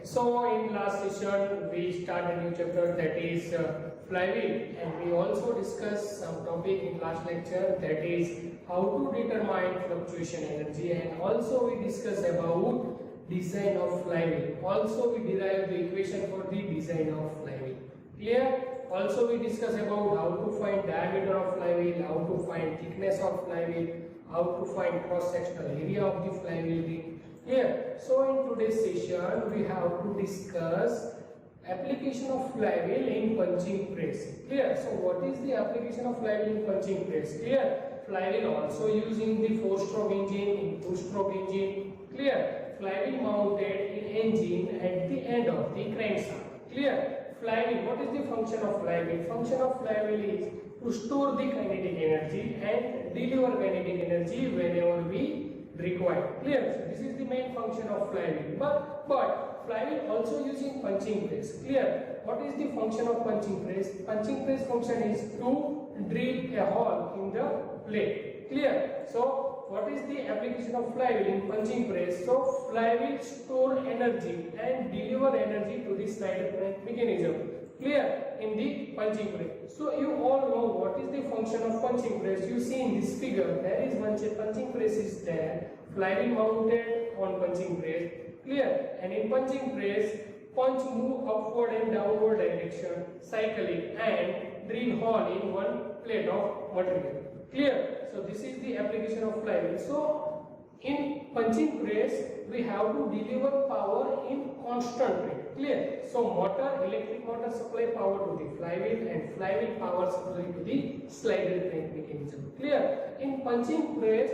So in last session we start a new chapter, that is flywheel, and we also discuss some topic in last lecture, that is how to determine fluctuation energy, and also we discuss about design of flywheel. Also we derive the equation for the design of flywheel. Clear? Also we discuss about how to find diameter of flywheel, how to find thickness of flywheel, how to find cross sectional area of the flywheel ring. Clear? So in today's session we have to discuss application of flywheel in punching press. Clear? So what is the application of flywheel in punching press? Clear? Flywheel also using the 4-stroke engine, in 2-stroke engine. Clear? Flywheel mounted in engine at the end of the crankshaft. Clear? Flywheel, what is the function of flywheel? Function of flywheel is to store the kinetic energy and deliver kinetic energy whenever we require. Clear? So this is the main function of flywheel. But flywheel also using punching press. Clear? What is the function of punching press? Punching press function is to drill a hole in the plate. Clear? So what is the application of flywheel in punching press? So flywheel store energy and deliver energy to the slider crank mechanism. Clear? In the punching press. So you all know what is the function of punching press. You see in this figure, there is one punching press is there, flywheel mounted on punching press. Clear? And in punching press, punch move upward and downward direction cycling and drill hole in one plate of material. Clear? So this is the application of flywheel. So in punching press we have to deliver power in constant rate. Clear? So motor, electric motor supply power to the flywheel and flywheel power supply to the slider crank mechanism. Clear? In punching press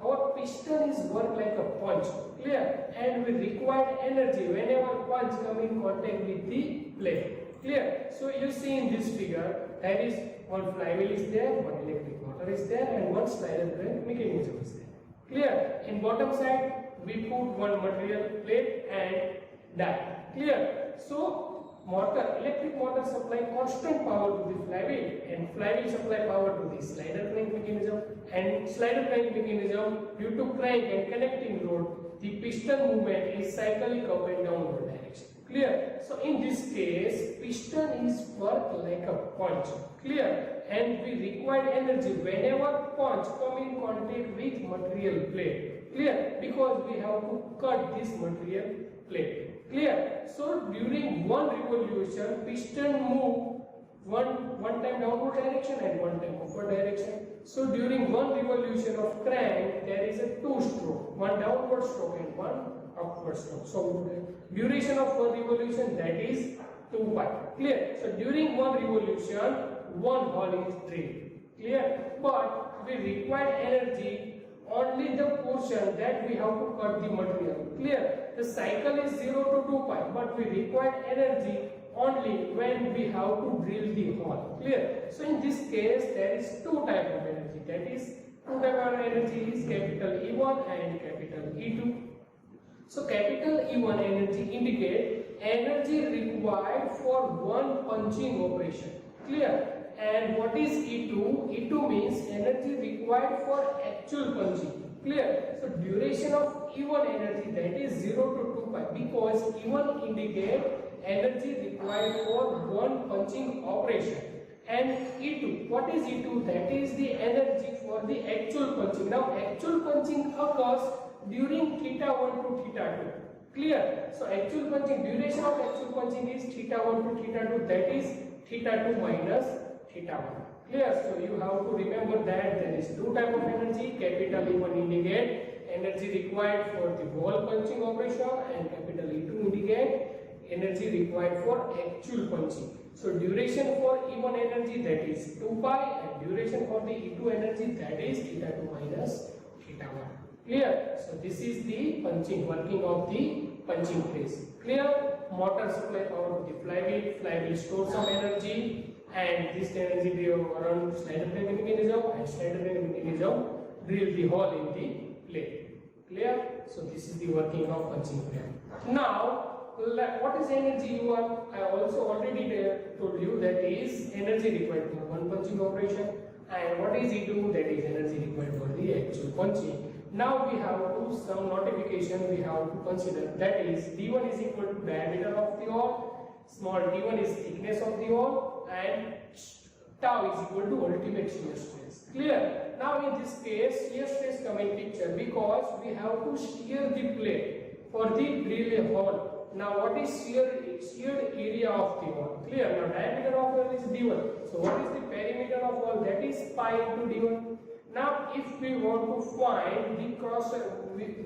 our piston is work like a punch. Clear? And we require energy whenever punch come in contact with the plate. Clear? So you see in this figure, there is one flywheel is there, one electric motor is there, and one slider crank mechanism is there. Clear? In bottom side we put one material, plate and die. Clear? So motor, electric motor supply constant power to the flywheel and flywheel supply power to the slider crank mechanism, and slider crank mechanism due to crank and connecting rod, the piston movement is cyclic up and downward direction. Clear? So in this case piston is work like a punch. Clear? And we require energy whenever punch come in contact with material plate. Clear? Because we have to cut this material plate. Clear? So during one revolution piston move one time downward direction and one time upward direction. So during one revolution of crank there is a 2-stroke, one downward stroke and one upward stroke. So duration of one revolution, that is 2 pi. Clear? So during one revolution one hole is drilled. Clear? But we require energy only the portion that we have to cut the material. Clear? The cycle is 0 to 2 pi, but we require energy only when we have to drill the hole. Clear? So in this case there is two type of energy, that is two type of energy is capital E1 and capital E2. So capital E1 energy indicate energy required for one punching operation. Clear? And what is E2? E2 means energy required for actual punching. Clear? So duration of E1 energy, that is 0 to 2 pi, because E1 indicate energy required for one punching operation. And E2, what is E2? That is the energy for the actual punching. Now actual punching occurs during theta 1 to theta 2. Clear? So actual punching, duration of actual punching is theta 1 to theta 2, that is theta 2 minus theta 1. Clear? So you have to remember that there is two type of energy. Capital E1 indicate energy required for the whole punching operation, and capital E2 indicate energy required for actual punching. So duration for E1 energy, that is 2 pi, and duration for the E2 energy, that is theta 2 minus theta 1. Clear? So this is the punching, working of the punching press. Clear? Motor supply power to the flywheel, flywheel store some energy, and this energy they run slider crank mechanism, and slider crank mechanism drill the hole in the plate. Clear? So this is the working of punching press. Now what is energy U1? I also already told you that is energy required for one punching operation, and what is E2? That is energy required for the actual punching. Now we have to some notification we have to consider, that is d1 is equal to diameter of the hole, small d1 is thickness of the hole, and tau is equal to ultimate shear stress. Clear? Now in this case shear stress come in picture because we have to shear the plate for the drill hole. Now what is sheared area of the hole? Clear? Now diameter of hole is d1. So what is the perimeter of hole? That is pi into d1. Now if we want to find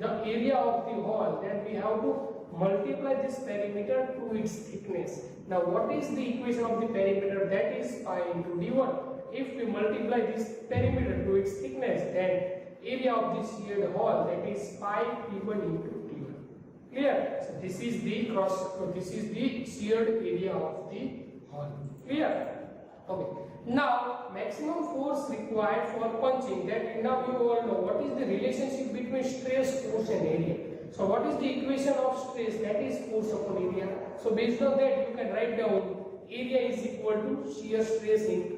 the area of the hole, then we have to multiply this perimeter to its thickness. Now what is the equation of the perimeter? That is pi into d1. If we multiply this perimeter to its thickness, then area of this sheared hole, that is pi p1 into d1. Clear? So this is the sheared area of the hole. Clear? Okay. Now maximum force required for punching, that now you all know what is the relationship between stress, force and area. So what is the equation of stress? That is force upon area. So based on that you can write down area is equal to shear stress into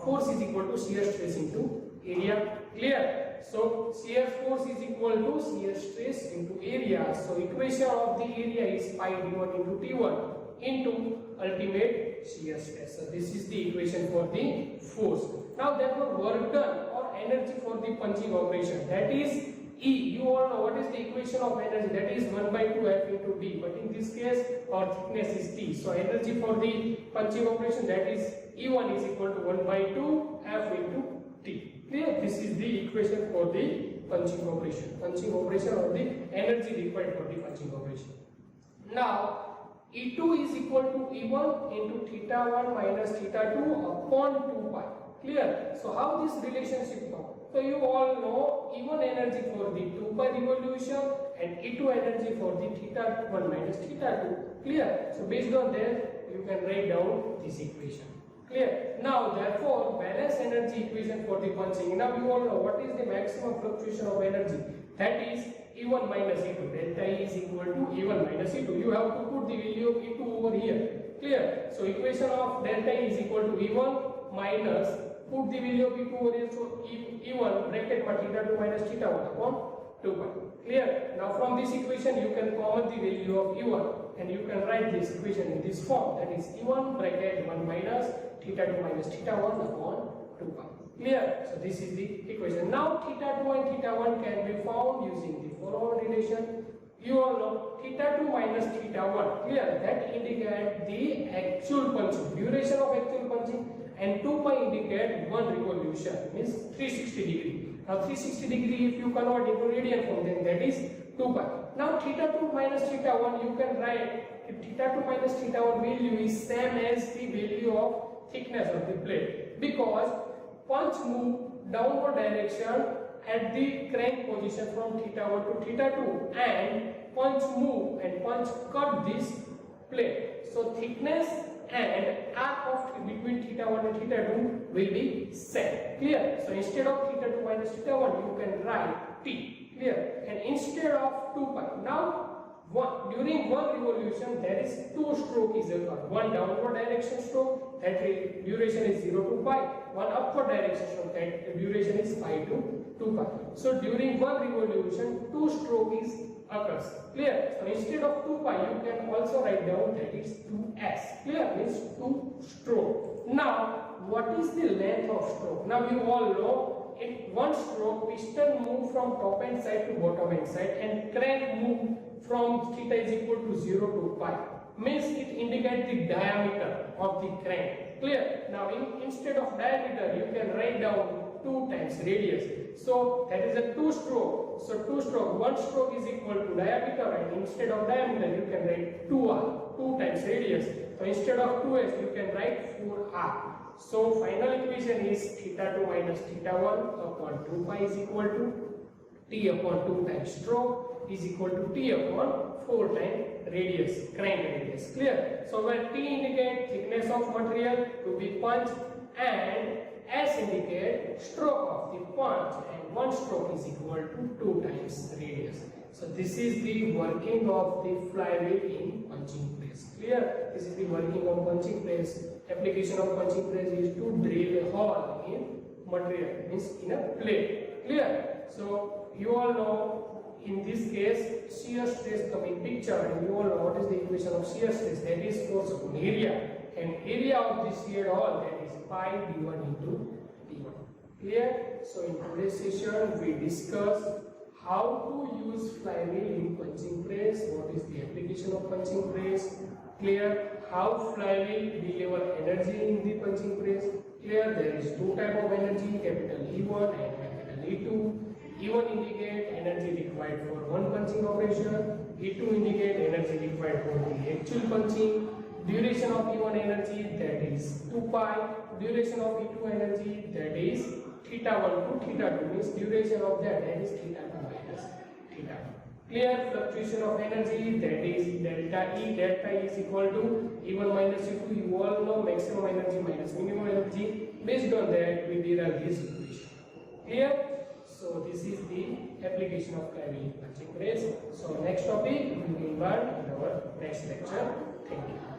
force is equal to shear stress into area. Clear? So shear force is equal to shear stress into area. So equation of the area is pi d1 into t1 into ultimate shear stress. So this is the equation for the force. Now therefore work done or energy for the punching operation, that is E. You all know what is the equation of energy, that is 1 by 2 F into D, but in this case our thickness is T. So energy for the punching operation, that is E1 is equal to 1 by 2 F into T. Clear? This is the equation for the punching operation or the energy required for the punching operation. Now E2 is equal to E1 into theta 1 minus theta 2 upon 2 pi. Clear? So how this relationship comes? So you all know E1 energy for the 2 pi revolution and E2 energy for the theta 1 minus theta 2. Clear? So based on that you can write down this equation. Clear? Now therefore balance energy equation for the punching. Now you all know what is the maximum fluctuation of energy, that is E1 minus E2. Delta E is equal to E1 minus E2. You have to put the value of E2 over here. Clear? So equation of delta E is equal to E1 minus, put the value of E2 over here. So E1 bracket theta 2 minus theta 1 upon 2 pi. Clear? Now from this equation you can common the value of E1 and you can write this equation in this form, that is E1 bracket 1 minus theta 2 minus theta 1 upon 2 pi. Clear? So this is the equation. Now theta 2 and theta 1 can be found using the following relation. You all know theta 2 minus theta 1. Clear? That indicate the actual punching, duration of actual punching, and 2 pi indicate one revolution, means 360 degree. Now 360 degree if you convert into radian form, then that is 2 pi. Now theta 2 minus theta 1 you can write, if theta 2 minus theta 1 value is same as the value of thickness of the plate, because punch move downward direction at the crank position from theta 1 to theta 2 and punch move and punch cut this plate. So thickness and arc of between theta 1 and theta 2 will be same. Clear? So instead of theta 2 minus theta 1 you can write T. Clear? And instead of 2 pi. Now during one revolution there is two stroke is occurred. One downward direction stroke, that duration is 0 to pi. One upward direction stroke, that duration is pi to 2 pi. So during one revolution two stroke is occurs. Clear? So instead of 2 pi you can also write down that is 2s. Clear? Means 2 stroke. Now what is the length of stroke? Now you all know in one stroke piston move from top end side to bottom end side and crank move from theta is equal to 0 to pi. Means it indicates the diameter of the crank. Clear? Now instead of diameter you can write down 2 times radius. So that is a 2 stroke. So 2 stroke, 1 stroke is equal to diameter, and instead of diameter you can write 2r, 2 times radius. So instead of 2s you can write 4r. So final equation is theta 2 minus theta 1 upon 2 pi is equal to T upon 2 times stroke is equal to T upon 4 times radius, crank radius. Clear? So where T indicate thickness of material to be punched and S indicate stroke of the punch, and 1 stroke is equal to 2 times radius. So this is the working of the flywheel in punching press. Clear? This is the working of punching press. Application of punching press is to drill a hole in material, means in a plate. Clear? So you all know in this case shear stress come in picture, and you all know what is the equation of shear stress, that is force upon area, and area of this shear wall, that is pi d1 into d1. Clear? So in today's session we discuss how to use flywheel in punching press, what is the application of punching press, clear, how flywheel deliver energy in the punching press, clear, there is two type of energy, capital E1 and capital E2. E1 indicate energy required for one punching operation, E2 indicate energy required for the actual punching. Duration of E1 energy, that is 2 pi, duration of E2 energy, that is theta 1 to theta 2, means duration of that is theta 2 minus theta 1. Clear? Fluctuation of energy, that is delta E. Delta E is equal to E1 minus E2. You all know maximum energy minus minimum energy. Based on that, we derive this equation. Clear? So this is the application of flywheel punching press. So next topic we will learn in our next lecture. Thank you.